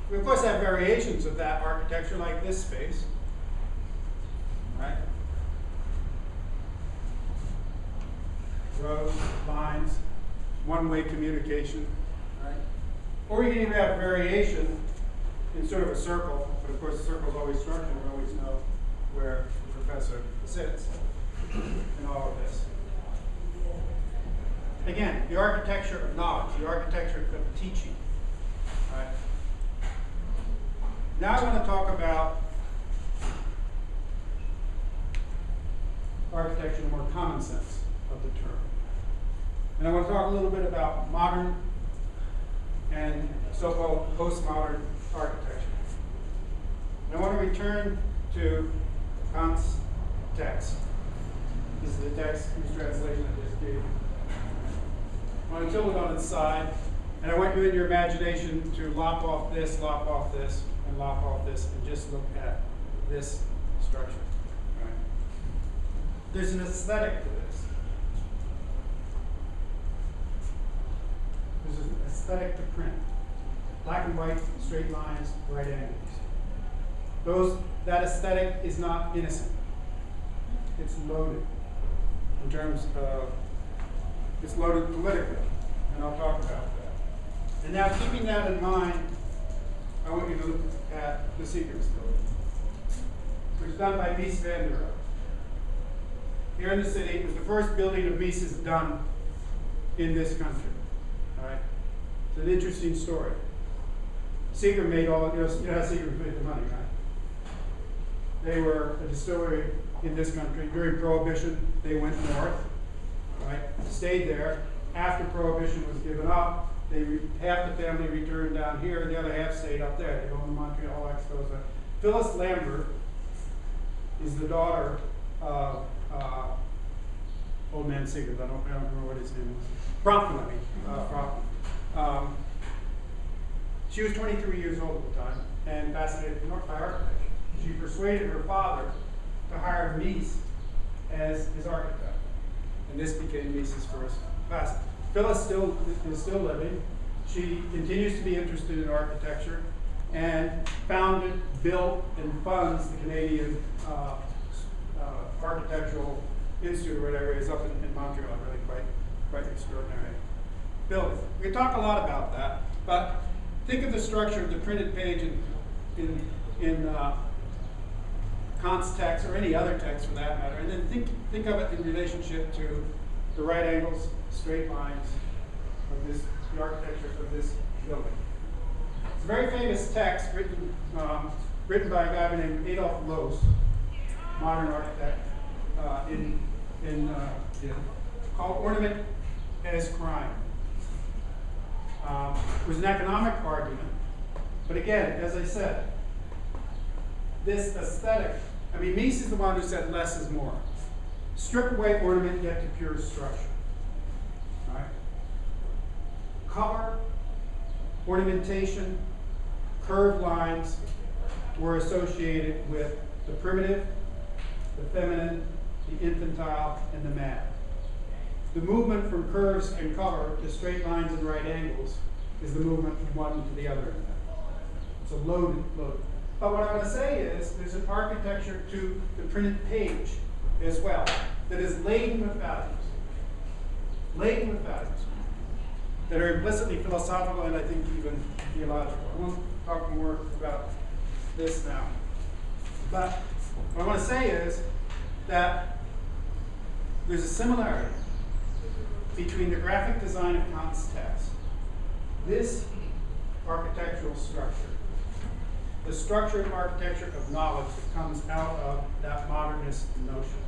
We of course have variations of that architecture, like this space, right? Rows, lines, one-way communication, right? Or you can even have variation in sort of a circle, but of course the circle is always structured. We always know where the professor sits in all of this. Again, the architecture of knowledge, the architecture of teaching. Right? Now I want to talk about architecture in the more common sense of the term. And I want to talk a little bit about modern and so-called postmodern architecture. And I want to return to Kant's text. This is the text whose translation I just gave you. I want to tilt it on its side, and I want you in your imagination to lop off this, and lop off this, and just look at this structure. Right? There's an aesthetic to this. There's an aesthetic to print. Black and white, straight lines, right angles. That aesthetic is not innocent. It's loaded in terms of, it's loaded politically, and I'll talk about that. And now, keeping that in mind, I want you to look at the Secrets building, which was done by Mies van der Rohe. Here in the city, it was the first building of Mises done in this country. All right? It's an interesting story. Seeger made all, you know how Seeger made the money, right? They were a distillery in this country. During Prohibition, they went north, right? Stayed there. After Prohibition was given up, half the family returned down here, and the other half stayed up there. They owned the Montreal Expo. Phyllis Lambert is the daughter of old man Seeger. I don't remember what his name was. Prompton, I mean. Prompton. She was 23 years old at the time and fascinated by architecture. She persuaded her father to hire Mies as his architect. And this became Mies's first class. Phyllis is still living. She continues to be interested in architecture and founded, built, and funds the Canadian Architectural Institute, or whatever it is, up in Montreal. Really quite extraordinary building. We can talk a lot about that, but think of the structure of the printed page in Kant's text, or any other text for that matter, and then think of it in relationship to the right angles, straight lines of the architecture of this building. It's a very famous text written by a guy named Adolf Loos, modern architect, called Ornament as Crime. It was an economic argument, but again, as I said, this aesthetic, I mean, Mies is the one who said less is more. Strip away ornament, get to pure structure. Right? Color, ornamentation, curved lines were associated with the primitive, the feminine, the infantile, and the mad. The movement from curves and color to straight lines and right angles is the movement from one to the other. It's a loaded. But what I want to say is there's an architecture to the printed page as well that is laden with values. Laden with values that are implicitly philosophical and I think even theological. I won't talk more about this now. But what I want to say is that there's a similarity between the graphic design of Kant's text, this architectural structure, the structured architecture of knowledge that comes out of that modernist notion.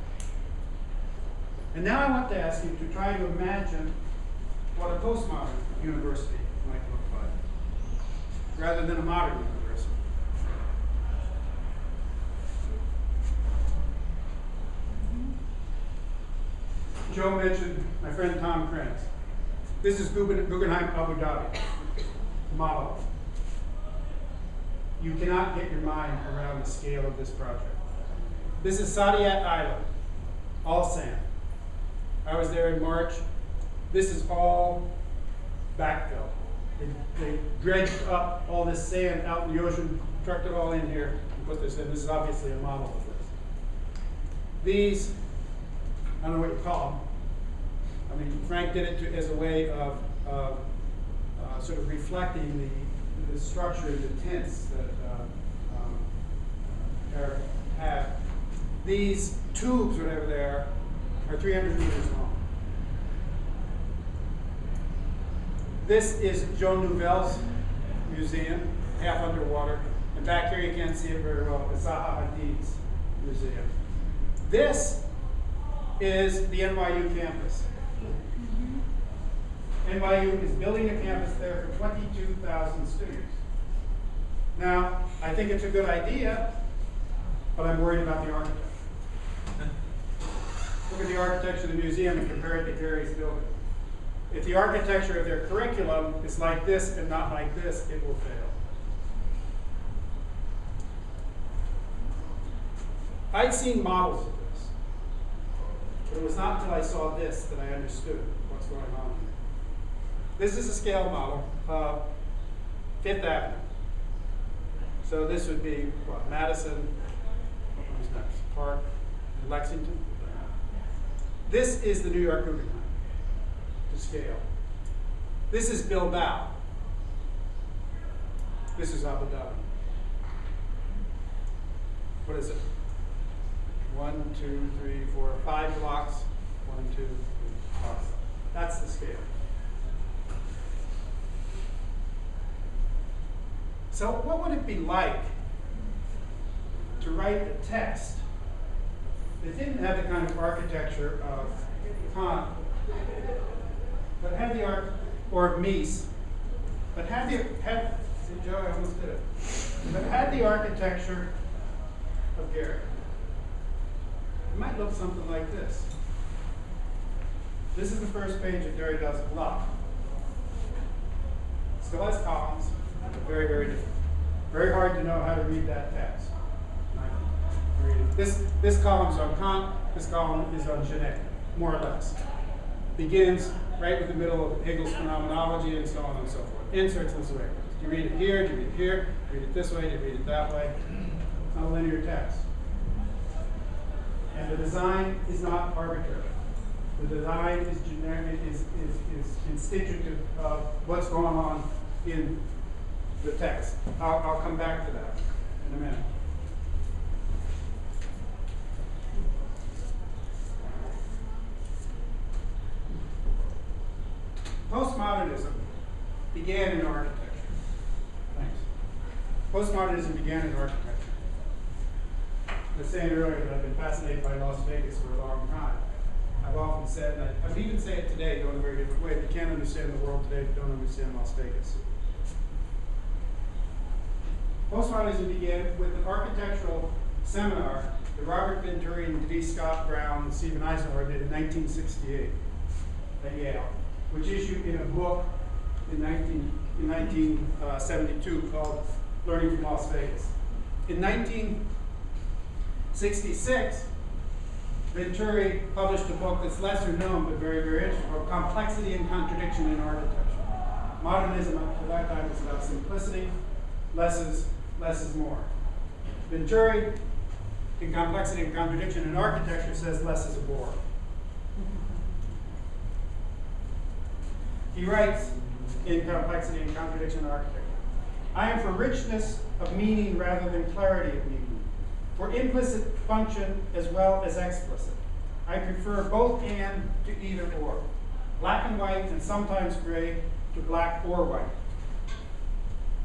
And now I want to ask you to try to imagine what a postmodern university might look like, rather than a modern university. Joe mentioned my friend Tom Krantz. This is Guggenheim Abu Dhabi, the model. You cannot get your mind around the scale of this project. This is Saadiyat Island, all sand. I was there in March. This is all backfill. They they dredged up all this sand out in the ocean, trucked it all in here, and put this in. This is obviously a model of this. These, I don't know what you call them. I mean, Frank did it as a way of sort of reflecting the structure of the tints that Eric had. These tubes, whatever they are 300 meters long. This is Joan Nouvelle's museum, half underwater. And back here you can't see it very well, the Zaha Hadid's museum. This is the NYU campus. NYU is building a campus there for 22,000 students. Now, I think it's a good idea, but I'm worried about the architecture. Look at the architecture of the museum and compare it to Gary's building. If the architecture of their curriculum is like this and not like this, it will fail. I'd seen models of this, but it was not until I saw this that I understood what's going on here. This is a scale model of Fifth Avenue. So this would be, what, Madison, who's next? Park, Lexington. This is the New York Guggenheim, to scale. This is Bilbao. This is Abu Dhabi. What is it? 1, 2, 3, 4, 5 blocks. 1, 2, 3 blocks. That's the scale. So what would it be like to write a text that didn't have the kind of architecture of Kant, but had the or Mies, but had the see, Joe, I almost did it. But had the architecture of Gary. It might look something like this. This is the first page of Derrida's block. Still has columns, but very, very different. Very hard to know how to read that text. This column's on Kant, this column is on Genet, more or less. Begins right with the middle of Hegel's phenomenology and so on and so forth. Inserts and selectors. Do you read it here? Do you read it here? Do you read it this way? Do you read it that way? It's not a linear text. And the design is not arbitrary. The design is generic, is constitutive of what's going on in the text. I'll come back to that in a minute. Postmodernism began in architecture. Thanks. Postmodernism began in architecture. I was saying earlier that I've been fascinated by Las Vegas for a long time. I've often said, and I would even say it today, though in a very different way, if you can't understand the world today, you don't understand Las Vegas. Postmodernism began with an architectural seminar that Robert Venturi and D. Scott Brown and Stephen Eisenhower did in 1968 at Yale, which issued in a book in 1972 called Learning from Las Vegas. In 1966, Venturi published a book that's lesser known but very, very interesting called Complexity and Contradiction in Architecture. Modernism up to that time was about simplicity, less is more. Venturi, in Complexity and Contradiction in Architecture, says less is a bore. He writes in Complexity and Contradiction in Architecture, I am for richness of meaning rather than clarity of meaning, for implicit function as well as explicit. I prefer both and to either or, black and white and sometimes gray to black or white.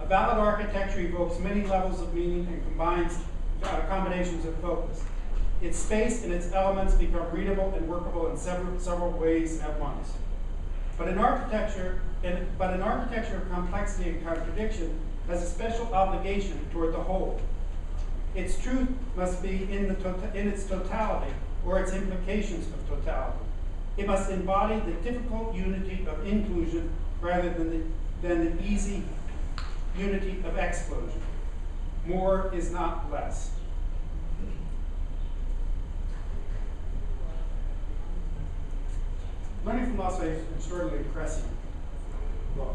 A valid architecture evokes many levels of meaning and combines combinations of focus. Its space and its elements become readable and workable in several ways at once. But an architecture of complexity and contradiction has a special obligation toward the whole. Its truth must be in its totality, or its implications of totality. It must embody the difficult unity of inclusion rather than the easy unity of exclusion. More is not less. Learning from Las Vegas is an extraordinarily impressive book.